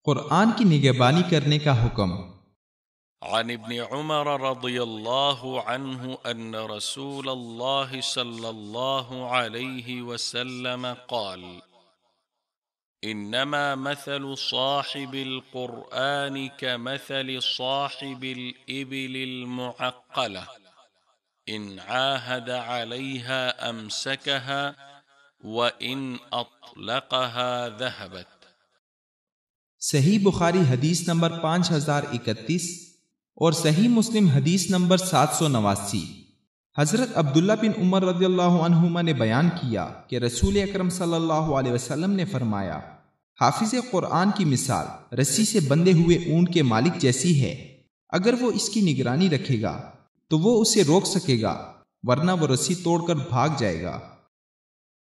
قرآن کی نگہبانی کرنے کا حکم۔ عن ابن عمر رضی اللہ عنہ ان رسول اللہ صلی اللہ علیہ وسلم قال انما مثل صاحب القرآن كمثل صاحب الإبل المعقلة ان عاهد عليها امسكها وان اطلقها ذهبت۔ صحیح بخاری حدیث نمبر 5031 اور صحیح مسلم حدیث نمبر 789۔ حضرت عبداللہ بن عمر رضی اللہ عنہما نے بیان کیا کہ رسول اکرم صلی اللہ علیہ وسلم نے فرمایا، حافظ قرآن کی مثال رسی سے بندھے ہوئے اونٹ کے مالک جیسی ہے۔ اگر وہ اس کی نگرانی رکھے گا تو وہ اسے روک سکے گا، ورنہ وہ رسی توڑ کر بھاگ جائے گا۔